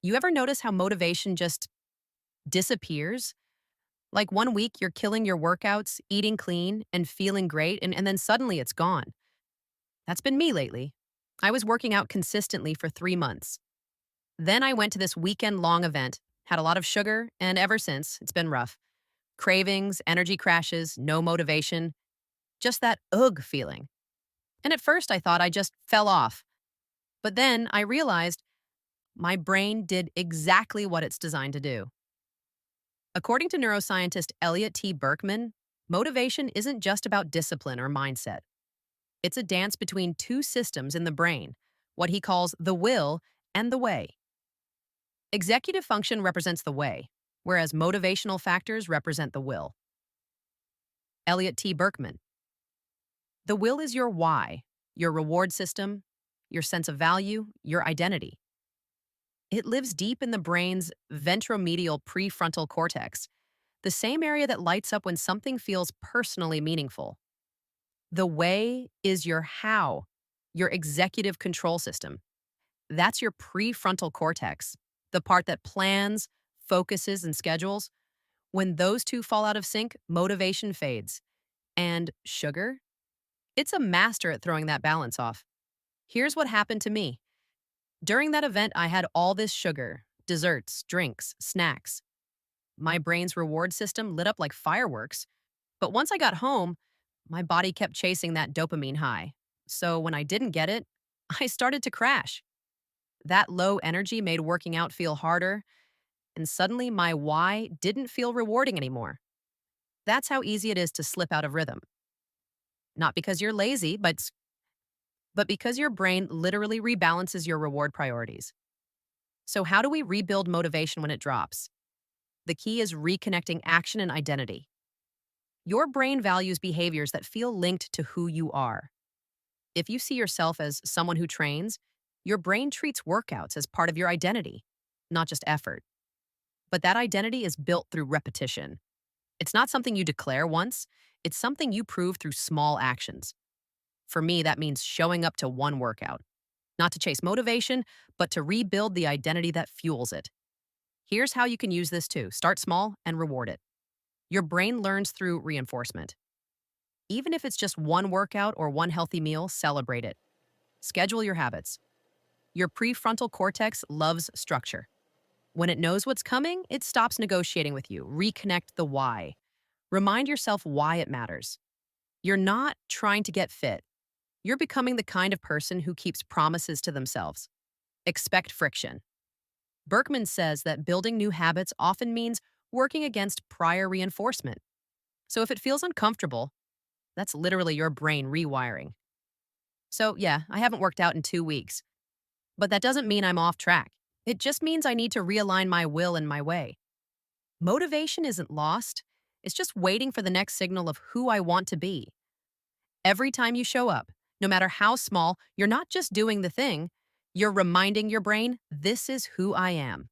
You ever notice how motivation just disappears? Like one week you're killing your workouts, eating clean, and feeling great, and then suddenly it's gone. That's been me lately. I was working out consistently for 3 months. Then I went to this weekend long event, had a lot of sugar, and ever since, it's been rough. Cravings, energy crashes, no motivation, just that ugh feeling. And at first I thought I just fell off. But then I realized my brain did exactly what it's designed to do. According to neuroscientist Elliot T. Berkman, motivation isn't just about discipline or mindset. It's a dance between two systems in the brain, what he calls the will and the way. Executive function represents the way, whereas motivational factors represent the will. Elliot T. Berkman. The will is your why, your reward system, your sense of value, your identity. It lives deep in the brain's ventromedial prefrontal cortex, the same area that lights up when something feels personally meaningful. The way is your how, your executive control system. That's your prefrontal cortex, the part that plans, focuses, and schedules. When those two fall out of sync, motivation fades. And sugar? It's a master at throwing that balance off. Here's what happened to me. During that event, I had all this sugar, desserts, drinks, snacks. My brain's reward system lit up like fireworks. But once I got home, my body kept chasing that dopamine high. So when I didn't get it, I started to crash. That low energy made working out feel harder, and suddenly my why didn't feel rewarding anymore. That's how easy it is to slip out of rhythm. Not because you're lazy, but because your brain literally rebalances your reward priorities. So how do we rebuild motivation when it drops? The key is reconnecting action and identity. Your brain values behaviors that feel linked to who you are. If you see yourself as someone who trains, your brain treats workouts as part of your identity, not just effort. But that identity is built through repetition. It's not something you declare once, it's something you prove through small actions. For me, that means showing up to one workout, not to chase motivation, but to rebuild the identity that fuels it. Here's how you can use this too. Start small and reward it. Your brain learns through reinforcement. Even if it's just one workout or one healthy meal, celebrate it. Schedule your habits. Your prefrontal cortex loves structure. When it knows what's coming, it stops negotiating with you. Reconnect the why. Remind yourself why it matters. You're not trying to get fit. You're becoming the kind of person who keeps promises to themselves. Expect friction. Berkman says that building new habits often means working against prior reinforcement. So if it feels uncomfortable, that's literally your brain rewiring. So yeah, I haven't worked out in 2 weeks, but that doesn't mean I'm off track. It just means I need to realign my will and my way. Motivation isn't lost. It's just waiting for the next signal of who I want to be. Every time you show up, no matter how small, you're not just doing the thing, you're reminding your brain, this is who I am.